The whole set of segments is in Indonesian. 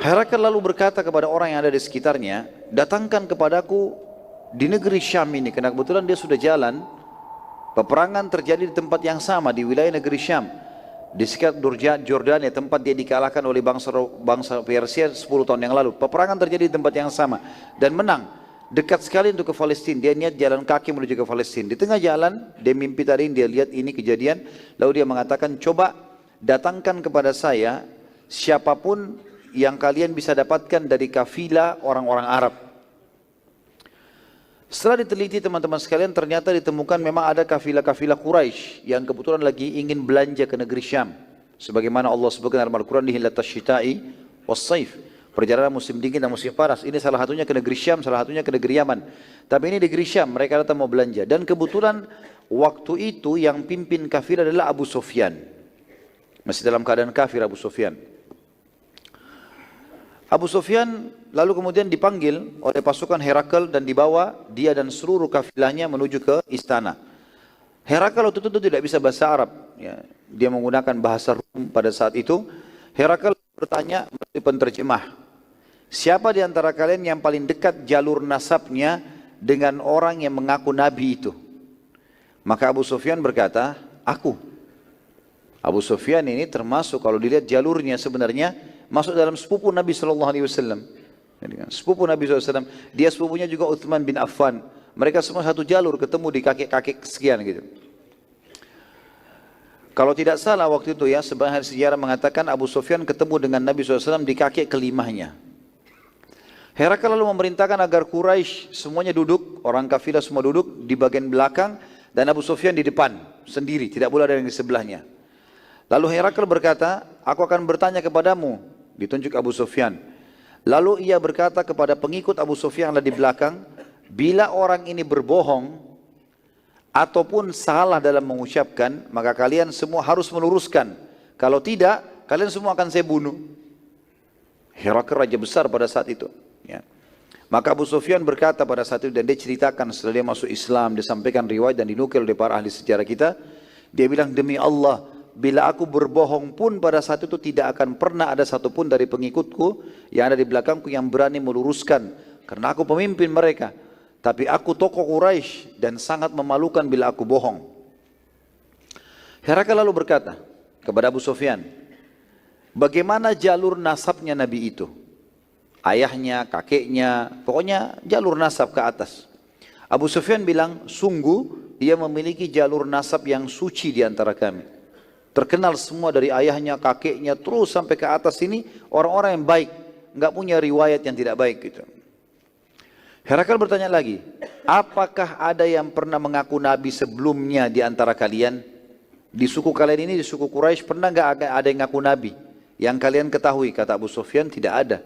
Herakl lalu berkata kepada orang yang ada di sekitarnya, datangkan kepadaku di negeri Syam ini, karena kebetulan dia sudah jalan. Peperangan terjadi di tempat yang sama, di wilayah negeri Syam, di sekitar Jordania, tempat dia dikalahkan oleh bangsa Persia 10 tahun yang lalu. Peperangan terjadi di tempat yang sama dan menang. Dekat sekali untuk ke Palestina. Dia niat jalan kaki menuju ke Palestina. Di tengah jalan, dia mimpi tadi, dia lihat ini kejadian, lalu dia mengatakan, coba datangkan kepada saya siapapun yang kalian bisa dapatkan dari kafilah orang-orang Arab. Setelah diteliti teman-teman sekalian, ternyata ditemukan memang ada kafilah-kafilah Quraisy yang kebetulan lagi ingin belanja ke negeri Syam. Sebagaimana Allah sebutkan dalam Al-Quran, Lihillatas syita'i was-saif, perjalanan musim dingin dan musim panas. Ini salah satunya ke negeri Syam, salah satunya ke negeri Yaman. Tapi ini negeri Syam, mereka datang mau belanja. Dan kebetulan waktu itu yang pimpin kafilah adalah Abu Sufyan. Masih dalam keadaan kafir Abu Sufyan. Abu Sufyan lalu kemudian dipanggil oleh pasukan Herakl dan dibawa dia dan seluruh kafilahnya menuju ke istana. Herakl waktu itu tidak bisa bahasa Arab, ya. Dia menggunakan bahasa Rum pada saat itu. Herakl bertanya melalui penterjemah, siapa di antara kalian yang paling dekat jalur nasabnya dengan orang yang mengaku nabi itu? Maka Abu Sufyan berkata, aku. Abu Sufyan ini termasuk kalau dilihat jalurnya sebenarnya masuk dalam sepupu Nabi SAW. Sepupu Nabi SAW. Dia sepupunya juga Uthman bin Affan. Mereka semua satu jalur, ketemu di kakek-kakek sekian gitu. Kalau tidak salah waktu itu ya, sebagian sejarah mengatakan Abu Sufyan ketemu dengan Nabi SAW di kakek kelimahnya. Herakl lalu memerintahkan agar Quraisy semuanya duduk, orang kafilah semua duduk di bagian belakang, dan Abu Sufyan di depan sendiri, tidak boleh ada yang di sebelahnya. Lalu Herakl berkata, aku akan bertanya kepadamu, ditunjuk Abu Sufyan. Lalu ia berkata kepada pengikut Abu Sufyan yang ada di belakang, bila orang ini berbohong ataupun salah dalam mengucapkan, maka kalian semua harus meluruskan. Kalau tidak, kalian semua akan saya bunuh. Herakl raja besar pada saat itu. Ya. Maka Abu Sufyan berkata pada saat itu, dan dia ceritakan setelah dia masuk Islam, dia sampaikan riwayat dan dinukil oleh para ahli sejarah kita. Dia bilang, demi Allah, bila aku berbohong pun pada saat itu tidak akan pernah ada satupun dari pengikutku yang ada di belakangku yang berani meluruskan. Karena aku pemimpin mereka. Tapi aku tokoh Quraisy dan sangat memalukan bila aku bohong. Herakl lalu berkata kepada Abu Sufyan, bagaimana jalur nasabnya Nabi itu? Ayahnya, kakeknya, pokoknya jalur nasab ke atas. Abu Sufyan bilang, sungguh dia memiliki jalur nasab yang suci di antara kami. Terkenal semua dari ayahnya, kakeknya, terus sampai ke atas ini orang-orang yang baik, nggak punya riwayat yang tidak baik gitu. Herakl bertanya lagi, apakah ada yang pernah mengaku nabi sebelumnya di antara kalian? Di suku kalian ini, di suku Quraisy, pernah nggak ada yang ngaku nabi? Yang kalian ketahui, kata Abu Sufyan, tidak ada.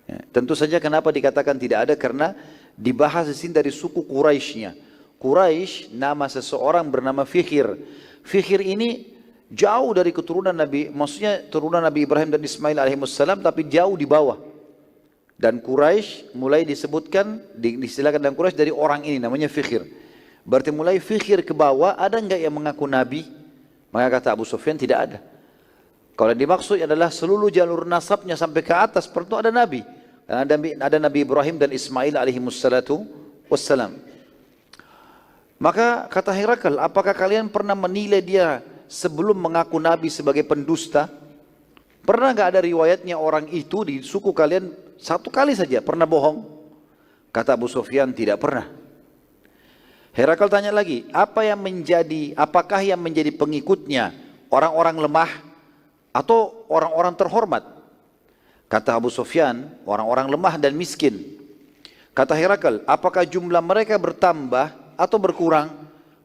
Ya, tentu saja kenapa dikatakan tidak ada, karena dibahas di sini dari suku Quraisynya. Quraisy, nama seseorang bernama Fikhir. Fikhir ini jauh dari keturunan Nabi, maksudnya turunan Nabi Ibrahim dan Ismail alaihissalam, tapi jauh di bawah. Dan Quraisy mulai disebutkan, diistilahkan dalam Quraisy dari orang ini, namanya Fikhir. Berarti mulai Fikhir ke bawah, ada enggak yang mengaku Nabi? Maka kata Abu Sufyan, tidak ada. Kalau yang dimaksud adalah seluruh jalur nasabnya sampai ke atas, perlu ada Nabi. Ada Nabi Ibrahim dan Ismail alaihissalam. Maka kata Herakl, apakah kalian pernah menilai dia sebelum mengaku Nabi sebagai pendusta? Pernah nggak ada riwayatnya orang itu di suku kalian satu kali saja pernah bohong? Kata Abu Sufyan, tidak pernah. Herakl tanya lagi, apakah yang menjadi pengikutnya orang-orang lemah atau orang-orang terhormat? Kata Abu Sufyan, orang-orang lemah dan miskin. Kata Herakl, apakah jumlah mereka bertambah atau berkurang?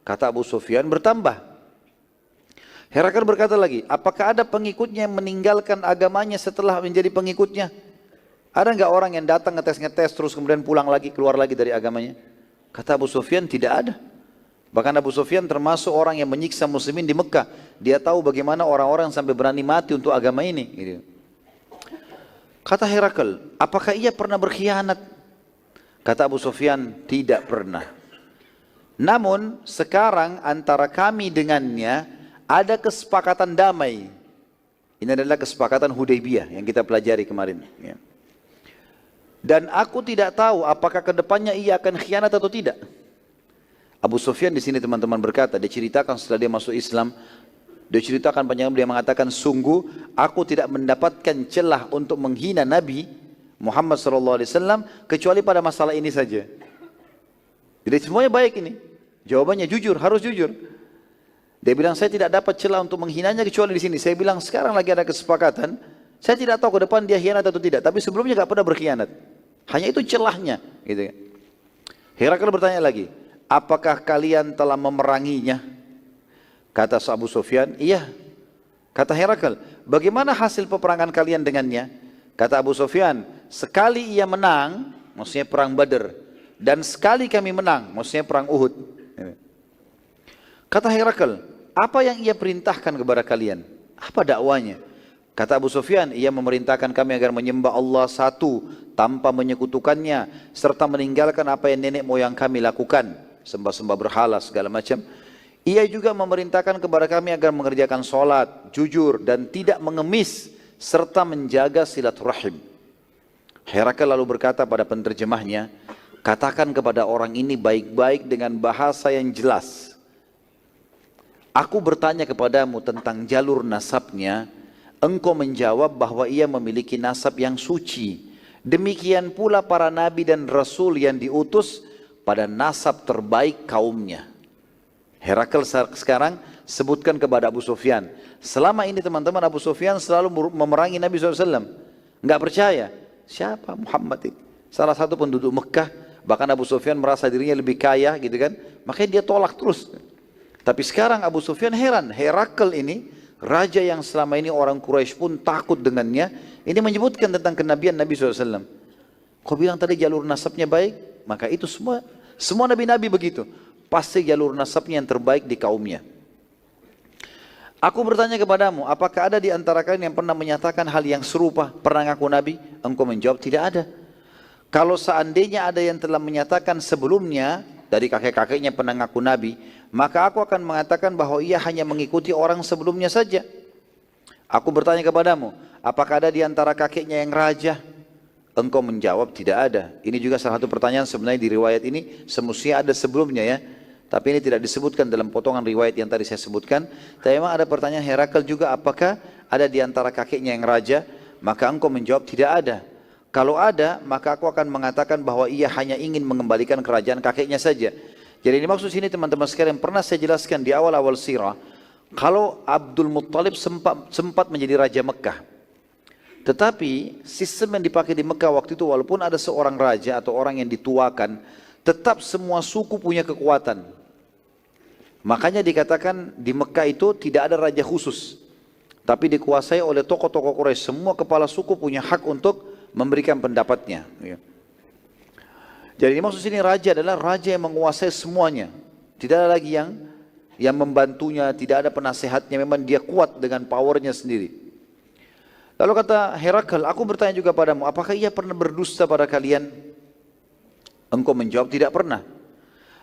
Kata Abu Sufyan, bertambah. Herakl berkata lagi, apakah ada pengikutnya yang meninggalkan agamanya setelah menjadi pengikutnya? Ada enggak orang yang datang ngetes terus kemudian pulang lagi, keluar lagi dari agamanya? Kata Abu Sufyan, tidak ada. Bahkan Abu Sufyan termasuk orang yang menyiksa muslimin di Mekah. Dia tahu bagaimana orang-orang sampai berani mati untuk agama ini. Gitu. Kata Herakl, apakah ia pernah berkhianat? Kata Abu Sufyan, tidak pernah. Namun sekarang antara kami dengannya ada kesepakatan damai. Ini Ini adalah kesepakatan Hudaybiyah yang kita pelajari kemarin. Ya. Dan aku tidak tahu apakah kedepannya ia akan khianat atau tidak. Abu Sufyan di sini teman-teman berkata, dia ceritakan setelah dia masuk Islam, dia ceritakan panjang, dia mengatakan, sungguh aku tidak mendapatkan celah untuk menghina Nabi Muhammad SAW kecuali pada masalah ini saja. Jadi semuanya baik ini. Jawabannya jujur, harus jujur. Dia bilang, saya tidak dapat celah untuk menghinanya kecuali di sini. Saya bilang, sekarang lagi ada kesepakatan. Saya tidak tahu ke depan dia khianat atau tidak. Tapi sebelumnya tidak pernah berkhianat. Hanya itu celahnya. Gitu. Herakl bertanya lagi, apakah kalian telah memeranginya? Kata Abu Sufyan, iya. Kata Herakl, bagaimana hasil peperangan kalian dengannya? Kata Abu Sufyan, sekali ia menang, maksudnya perang Badr. Dan sekali kami menang, maksudnya perang Uhud. Kata Herakl, apa yang ia perintahkan kepada kalian? Apa dakwanya? Kata Abu Sufyan, ia memerintahkan kami agar menyembah Allah satu tanpa menyekutukannya, serta meninggalkan apa yang nenek moyang kami lakukan, sembah-sembah berhala segala macam. Ia juga memerintahkan kepada kami agar mengerjakan sholat, jujur dan tidak mengemis, serta menjaga silaturahim. Herakl lalu berkata pada penterjemahnya, katakan kepada orang ini baik-baik dengan bahasa yang jelas. Aku bertanya kepadamu tentang jalur nasabnya, engkau menjawab bahwa ia memiliki nasab yang suci. Demikian pula para nabi dan rasul yang diutus pada nasab terbaik kaumnya. Herakl sekarang sebutkan kepada Abu Sufyan. Selama ini teman-teman, Abu Sufyan selalu memerangi Nabi SAW. Enggak percaya. Siapa Muhammad itu? Salah satu penduduk Mekah. Bahkan Abu Sufyan merasa dirinya lebih kaya gitu kan. Makanya dia tolak terus. Tapi sekarang Abu Sufyan heran, Herakl ini, raja yang selama ini orang Quraisy pun takut dengannya, ini menyebutkan tentang kenabian Nabi SAW. Kau bilang tadi jalur nasabnya baik, maka itu semua nabi-nabi begitu. Pasti jalur nasabnya yang terbaik di kaumnya. Aku bertanya kepadamu, apakah ada di antara kalian yang pernah menyatakan hal yang serupa, pernah ngaku nabi? Engkau menjawab, tidak ada. Kalau seandainya ada yang telah menyatakan sebelumnya, dari kakek-kakeknya pernah ngaku nabi, maka aku akan mengatakan bahwa ia hanya mengikuti orang sebelumnya saja. Aku bertanya kepadamu, apakah ada di antara kakeknya yang raja? Engkau menjawab, tidak ada. Ini juga salah satu pertanyaan sebenarnya di riwayat ini, semestinya ada sebelumnya ya. Tapi ini tidak disebutkan dalam potongan riwayat yang tadi saya sebutkan. Tapi memang ada pertanyaan Herakl juga, apakah ada di antara kakeknya yang raja? Maka engkau menjawab, tidak ada. Kalau ada, maka aku akan mengatakan bahwa ia hanya ingin mengembalikan kerajaan kakeknya saja. Jadi ini maksud sini teman-teman sekalian, pernah saya jelaskan di awal-awal sirah, kalau Abdul Muttalib sempat menjadi raja Mekah. Tetapi sistem yang dipakai di Mekah waktu itu, walaupun ada seorang raja atau orang yang dituakan, tetap semua suku punya kekuatan. Makanya dikatakan di Mekah itu tidak ada raja khusus, tapi dikuasai oleh tokoh-tokoh Quraisy. Semua kepala suku punya hak untuk memberikan pendapatnya. Jadi maksud sini raja adalah raja yang menguasai semuanya. Tidak ada lagi yang membantunya, tidak ada penasehatnya, memang dia kuat dengan powernya sendiri. Lalu kata Herakl, aku bertanya juga padamu, apakah ia pernah berdusta pada kalian? Engkau menjawab, tidak pernah.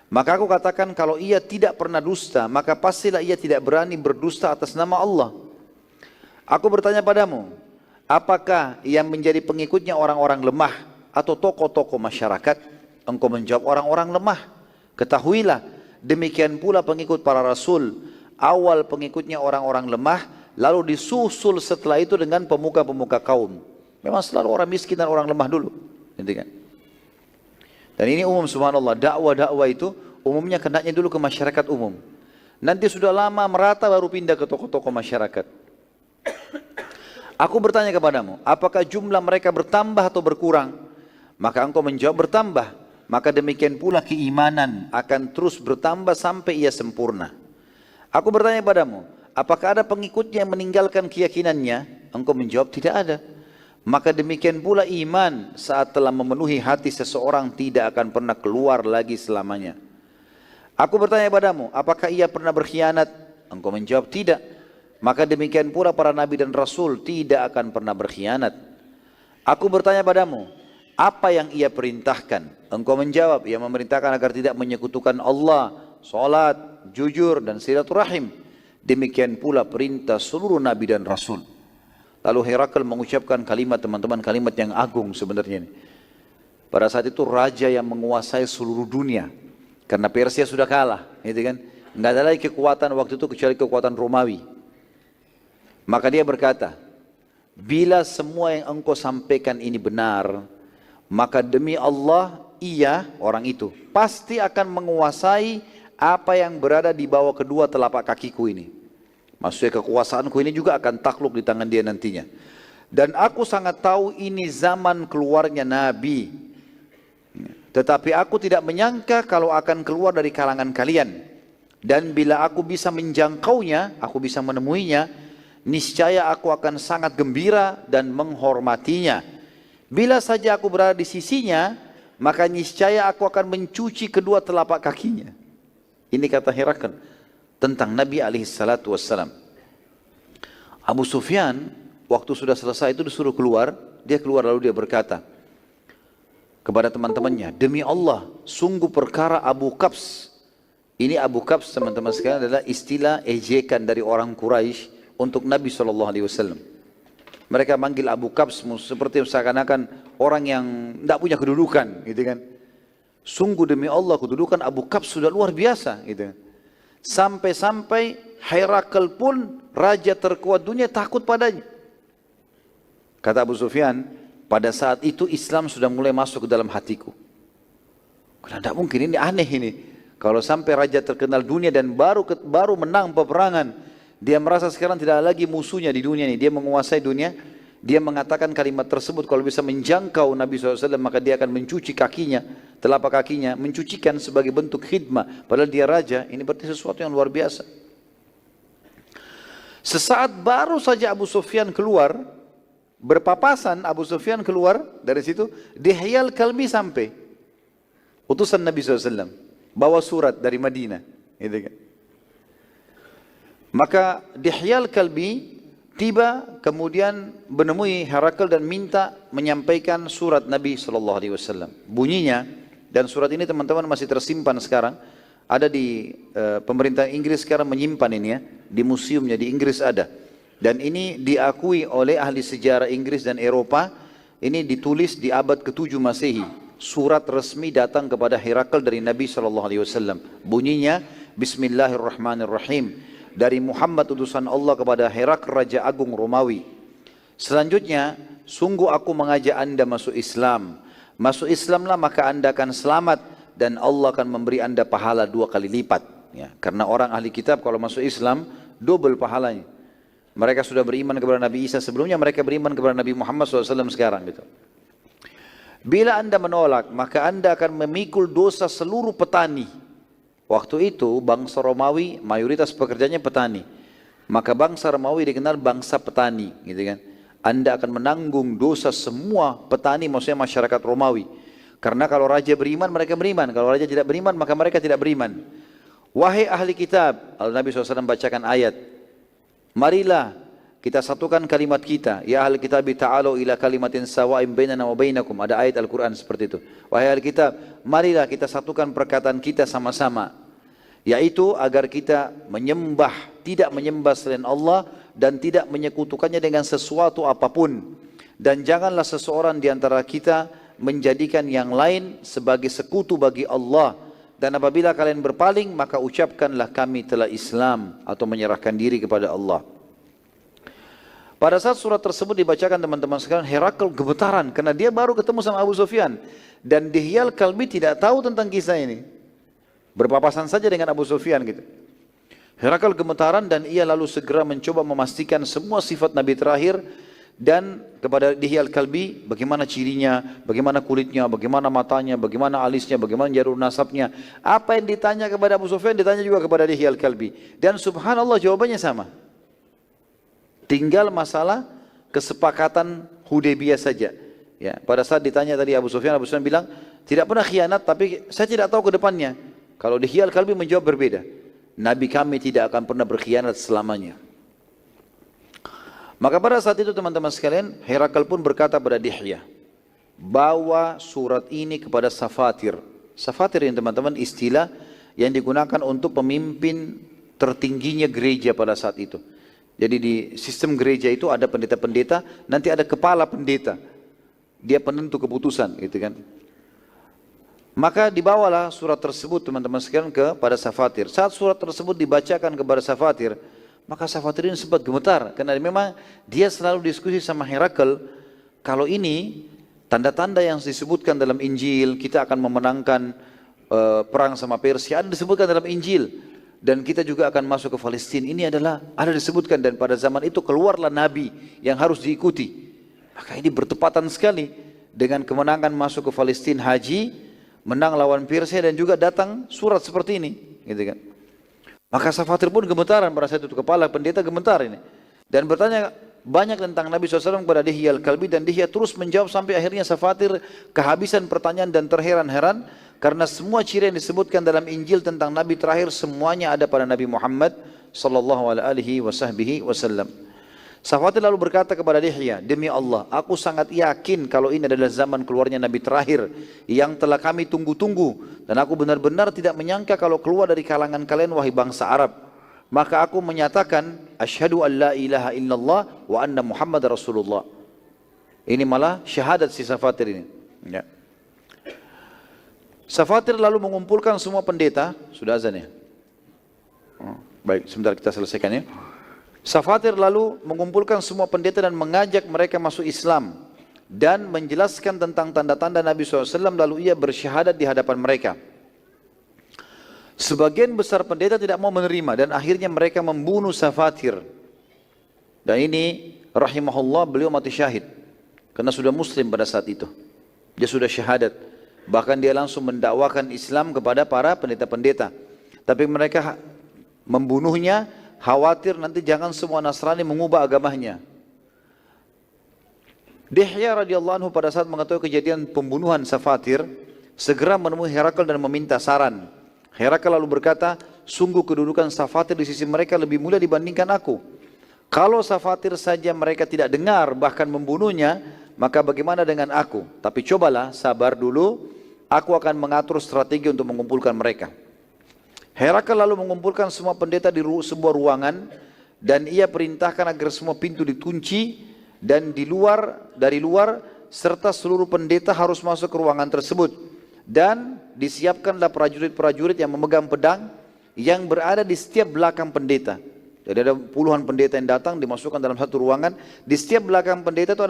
Maka aku katakan, kalau ia tidak pernah dusta, maka pastilah ia tidak berani berdusta atas nama Allah. Aku bertanya padamu, apakah yang menjadi pengikutnya orang-orang lemah atau tokoh-tokoh masyarakat? Engkau menjawab, orang-orang lemah. Ketahuilah, demikian pula pengikut para rasul. Awal pengikutnya orang-orang lemah, lalu disusul setelah itu dengan pemuka-pemuka kaum. Memang selalu orang miskin dan orang lemah dulu. Dan ini umum, subhanallah, dakwah-dakwah itu umumnya kenanya dulu ke masyarakat umum. Nanti sudah lama merata baru pindah ke tokoh-tokoh masyarakat. Aku bertanya kepadamu, apakah jumlah mereka bertambah atau berkurang? Maka engkau menjawab, bertambah. Maka demikian pula keimanan akan terus bertambah sampai ia sempurna. Aku bertanya padamu, apakah ada pengikutnya yang meninggalkan keyakinannya? Engkau menjawab, tidak ada. Maka demikian pula iman saat telah memenuhi hati seseorang tidak akan pernah keluar lagi selamanya. Aku bertanya padamu, apakah ia pernah berkhianat? Engkau menjawab, tidak. Maka demikian pula para nabi dan rasul tidak akan pernah berkhianat. Aku bertanya padamu, apa yang ia perintahkan? Engkau menjawab, ia memerintahkan agar tidak menyekutukan Allah, salat, jujur dan silaturahim. Demikian pula perintah seluruh nabi dan rasul. Lalu Herakl mengucapkan kalimat, teman-teman, kalimat yang agung sebenarnya ini. Pada saat itu raja yang menguasai seluruh dunia. Karena Persia sudah kalah, gitu kan? Nggak ada lagi kekuatan waktu itu kecuali kekuatan Romawi. Maka dia berkata, bila semua yang engkau sampaikan ini benar, maka demi Allah, ia, orang itu, pasti akan menguasai apa yang berada di bawah kedua telapak kakiku ini. Maksudnya kekuasaanku ini juga akan takluk di tangan dia nantinya. Dan aku sangat tahu ini zaman keluarnya Nabi. Tetapi aku tidak menyangka kalau akan keluar dari kalangan kalian. Dan bila aku bisa menjangkaunya, aku bisa menemuinya, niscaya aku akan sangat gembira dan menghormatinya. Bila saja aku berada di sisinya, maka niscaya aku akan mencuci kedua telapak kakinya. Ini kata Herakl tentang Nabi SAW. Abu Sufyan waktu sudah selesai itu disuruh keluar. Dia keluar lalu dia berkata kepada teman-temannya, demi Allah, sungguh perkara Abu Qabs. Ini Abu Qabs, teman-teman sekalian, adalah istilah ejekan dari orang Quraisy untuk Nabi SAW. Mereka manggil Abu Qabs seperti seakan-akan orang yang tidak punya kedudukan, gitu kan. Sungguh demi Allah, kedudukan Abu Qabs sudah luar biasa, gitu. Sampai-sampai Herakl pun raja terkuat dunia takut padanya. Kata Abu Sufyan, pada saat itu Islam sudah mulai masuk ke dalam hatiku. Karena tidak mungkin, ini aneh ini. Kalau sampai raja terkenal dunia dan baru menang peperangan, dia merasa sekarang tidak lagi musuhnya di dunia ini. Dia menguasai dunia. Dia mengatakan kalimat tersebut, kalau bisa menjangkau Nabi SAW, maka dia akan mencuci kakinya, telapak kakinya, mencucikan sebagai bentuk khidmah. Padahal dia raja, ini berarti sesuatu yang luar biasa. Sesaat baru saja Abu Sufyan keluar, berpapasan Abu Sufyan keluar dari situ, Dihyal Kalbi sampai. Utusan Nabi SAW, bawa surat dari Madinah. Gitu kan. Maka Dihyal Kalbi tiba kemudian menemui Herakl dan minta menyampaikan surat Nabi SAW. Bunyinya, dan surat ini teman-teman masih tersimpan sekarang, ada di pemerintah Inggris sekarang menyimpan ini ya, di museumnya di Inggris ada. Dan ini diakui oleh ahli sejarah Inggris dan Eropa, ini ditulis di abad ke-7 Masehi. Surat resmi datang kepada Herakl dari Nabi SAW. Bunyinya, Bismillahirrahmanirrahim. Dari Muhammad utusan Allah kepada Herakl Raja Agung Romawi. Selanjutnya, sungguh aku mengajak anda masuk Islam. Masuk Islamlah maka anda akan selamat dan Allah akan memberi anda pahala 2 kali lipat. Ya, karena orang ahli kitab kalau masuk Islam, double pahalanya. Mereka sudah beriman kepada Nabi Isa sebelumnya, mereka beriman kepada Nabi Muhammad SAW sekarang. Gitu. Bila anda menolak, maka anda akan memikul dosa seluruh petani. Waktu itu bangsa Romawi mayoritas pekerjanya petani. Maka bangsa Romawi dikenal bangsa petani, gitu kan. Anda akan menanggung dosa semua petani, maksudnya masyarakat Romawi. Karena kalau raja beriman, mereka beriman. Kalau raja tidak beriman, maka mereka tidak beriman. Wahai ahli kitab, lalu Nabi SAW bacakan ayat. Marilah kita satukan kalimat kita. Ya ahli kitab, ta'alu ila kalimatin sawa'im bainana wa bainakum. Ada ayat Al-Quran seperti itu. Wahai ahli kitab, marilah kita satukan perkataan kita sama-sama. Yaitu agar kita menyembah, tidak menyembah selain Allah dan tidak menyekutukannya dengan sesuatu apapun. Dan janganlah seseorang di antara kita menjadikan yang lain sebagai sekutu bagi Allah. Dan apabila kalian berpaling, maka ucapkanlah kami telah Islam atau menyerahkan diri kepada Allah. Pada saat surat tersebut dibacakan teman-teman sekalian, Herakl gemetaran karena dia baru ketemu sama Abu Sufyan. Dan Dihyal Kalbi tidak tahu tentang kisah ini. Berpapasan saja dengan Abu Sufyan gitu. Herakl gemetaran dan ia lalu segera mencoba memastikan semua sifat Nabi terakhir dan kepada Dihyal Kalbi, bagaimana cirinya, bagaimana kulitnya, bagaimana matanya, bagaimana alisnya, bagaimana jalur nasabnya. Apa yang ditanya kepada Abu Sufyan ditanya juga kepada Dihyal Kalbi. Dan subhanallah jawabannya sama. Tinggal masalah kesepakatan Hudaybiyah saja. Ya, pada saat ditanya tadi Abu Sufyan bilang, tidak pernah khianat, tapi saya tidak tahu ke depannya. Kalau Dihyal Kalbi menjawab berbeda. Nabi kami tidak akan pernah berkhianat selamanya. Maka pada saat itu teman-teman sekalian, Herakl pun berkata pada Dihyah, bawa surat ini kepada Safatir. Safatir yang teman-teman istilah yang digunakan untuk pemimpin tertingginya gereja pada saat itu. Jadi di sistem gereja itu ada pendeta-pendeta, nanti ada kepala pendeta. Dia penentu keputusan gitu kan. Maka dibawalah surat tersebut teman-teman sekalian kepada Safatir. Saat surat tersebut dibacakan kepada Safatir, maka Safatir ini sempat gemetar. Karena memang dia selalu diskusi sama Herakl, kalau ini tanda-tanda yang disebutkan dalam Injil, kita akan memenangkan perang sama Persia, ada disebutkan dalam Injil. Dan kita juga akan masuk ke Palestina. Ini adalah ada disebutkan, dan pada zaman itu keluarlah Nabi yang harus diikuti. Maka ini bertepatan sekali dengan kemenangan masuk ke Palestina haji, menang lawan Persia, dan juga datang surat seperti ini, gitu kan. Maka Safatir pun gemetaran pada saat itu, kepala pendeta gemetar ini, dan bertanya banyak tentang Nabi SAW kepada Dihya Al-Kalbi, dan Dihya terus menjawab sampai akhirnya Safatir kehabisan pertanyaan dan terheran-heran karena semua ciri yang disebutkan dalam Injil tentang Nabi terakhir semuanya ada pada Nabi Muhammad sallallahu alaihi wasallam. Safatir lalu berkata kepada Dihya, demi Allah, aku sangat yakin kalau ini adalah zaman keluarnya Nabi terakhir yang telah kami tunggu-tunggu, dan aku benar-benar tidak menyangka kalau keluar dari kalangan kalian wahai bangsa Arab. Maka aku menyatakan asyhadu an la ilaha illallah wa anna Muhammad Rasulullah. Ini malah syahadat si Safatir ini. Ya. Safatir lalu mengumpulkan semua pendeta. Sudah azan ya? Baik, sebentar kita selesaikan ya. Safatir lalu mengumpulkan semua pendeta dan mengajak mereka masuk Islam dan menjelaskan tentang tanda-tanda Nabi SAW, lalu ia bersyahadat di hadapan mereka. Sebagian besar pendeta tidak mau menerima dan akhirnya mereka membunuh Safatir. Dan ini rahimahullah, beliau mati syahid karena sudah muslim pada saat itu. Dia sudah syahadat. Bahkan dia langsung mendakwakan Islam kepada para pendeta-pendeta. Tapi mereka membunuhnya, khawatir nanti jangan semua Nasrani mengubah agamanya. Dihya radhiyallahu anhu pada saat mengetahui kejadian pembunuhan Safatir, segera menemui Herakl dan meminta saran. Herakl lalu berkata, sungguh kedudukan Safatir di sisi mereka lebih mulia dibandingkan aku. Kalau Safatir saja mereka tidak dengar bahkan membunuhnya, maka bagaimana dengan aku? Tapi cobalah sabar dulu, aku akan mengatur strategi untuk mengumpulkan mereka. Herakl lalu mengumpulkan semua pendeta di sebuah ruangan dan ia perintahkan agar semua pintu dikunci dan dari luar serta seluruh pendeta harus masuk ke ruangan tersebut, dan disiapkanlah prajurit-prajurit yang memegang pedang yang berada di setiap belakang pendeta. Jadi ada puluhan pendeta yang datang dimasukkan dalam satu ruangan, di setiap belakang pendeta itu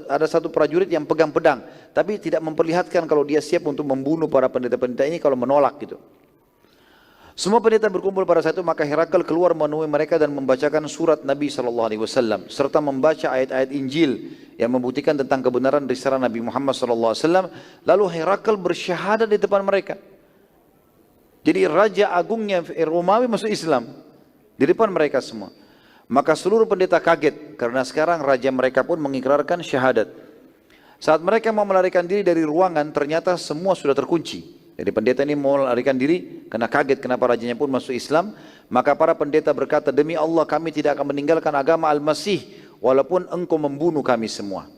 ada satu prajurit yang pegang pedang, tapi tidak memperlihatkan kalau dia siap untuk membunuh para pendeta-pendeta ini kalau menolak gitu. Semua pendeta berkumpul pada saat itu, maka Herakl keluar menemui mereka dan membacakan surat Nabi SAW serta membaca ayat-ayat Injil yang membuktikan tentang kebenaran risalah Nabi Muhammad SAW. Lalu Herakl bersyahadat di depan mereka. Jadi Raja Agungnya Romawi masuk Islam di depan mereka semua. Maka seluruh pendeta kaget karena sekarang raja mereka pun mengikrarkan syahadat. Saat mereka mau melarikan diri dari ruangan, ternyata semua sudah terkunci. Jadi pendeta ini mau melarikan diri karena kaget kenapa rajanya pun masuk Islam. Maka para pendeta berkata, demi Allah kami tidak akan meninggalkan agama Al-Masih walaupun engkau membunuh kami semua.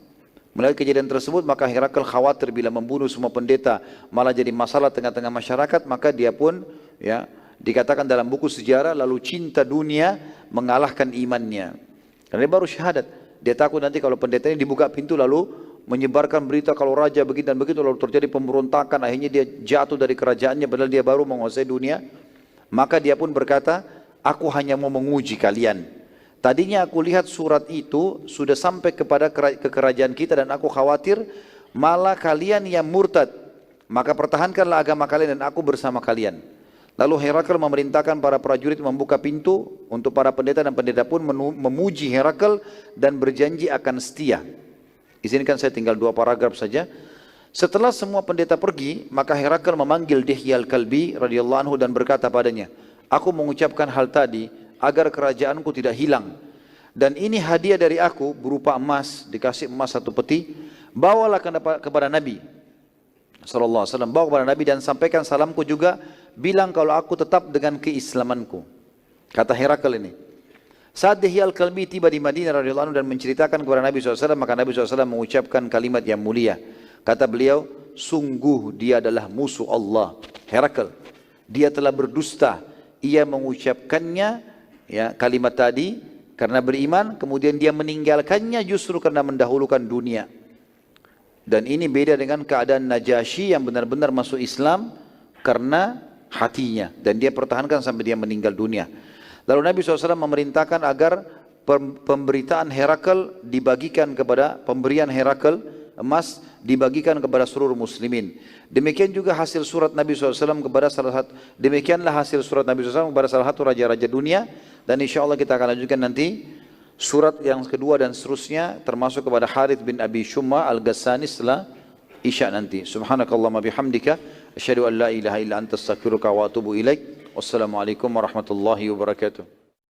Melihat kejadian tersebut, maka Herakl khawatir bila membunuh semua pendeta malah jadi masalah tengah-tengah masyarakat. Maka dia pun ya dikatakan dalam buku sejarah lalu cinta dunia mengalahkan imannya. Karena dia baru syahadat. Dia takut nanti kalau pendeta ini dibuka pintu lalu menyebarkan berita kalau raja begini dan begitu, lalu terjadi pemberontakan, akhirnya dia jatuh dari kerajaannya padahal dia baru menguasai dunia. Maka dia pun berkata, aku hanya mau menguji kalian. Tadinya aku lihat surat itu sudah sampai kepada kerajaan kita dan aku khawatir malah kalian yang murtad. Maka pertahankanlah agama kalian dan aku bersama kalian. Lalu Herakl memerintahkan para prajurit membuka pintu untuk para pendeta, dan pendeta pun memuji Herakl dan berjanji akan setia. Izinkan saya tinggal 2 paragraf saja. Setelah semua pendeta pergi, maka Herakl memanggil Dihya Al-Kalbi radhiyallahu anhu dan berkata padanya, aku mengucapkan hal tadi agar kerajaanku tidak hilang. Dan ini hadiah dari aku berupa emas, dikasih emas 1 peti. Bawalah kepada Nabi sallallahu alaihi wasallam, bawa kepada Nabi dan sampaikan salamku juga, bilang kalau aku tetap dengan keislamanku. Kata Herakl ini. Saat Dihya Al-Kalbi tiba di Madinah radhiyallahu anhu dan menceritakan kepada Nabi SAW, maka Nabi SAW mengucapkan kalimat yang mulia. Kata beliau, sungguh dia adalah musuh Allah. Herakl, dia telah berdusta. Ia mengucapkannya ya kalimat tadi karena beriman, kemudian dia meninggalkannya justru karena mendahulukan dunia. Dan ini beda dengan keadaan Najasyi yang benar-benar masuk Islam karena hatinya. Dan dia pertahankan sampai dia meninggal dunia. Lalu Nabi SAW memerintahkan agar pemberitaan Herakl dibagikan kepada, pemberian Herakl emas dibagikan kepada seluruh muslimin. Demikian juga hasil surat Nabi SAW kepada salah satu, demikianlah hasil surat Nabi SAW kepada salah satu raja-raja dunia. Dan insya Allah kita akan lanjutkan nanti surat yang kedua dan seterusnya, termasuk kepada Harith bin Abi Shumma Al-Ghassani setelah Isya nanti. Subhanakallahumma bihamdika asyhadu an la ilaha illa anta astaghfiruka wa atubu ilaik. Wassalamualaikum warahmatullahi wabarakatuh.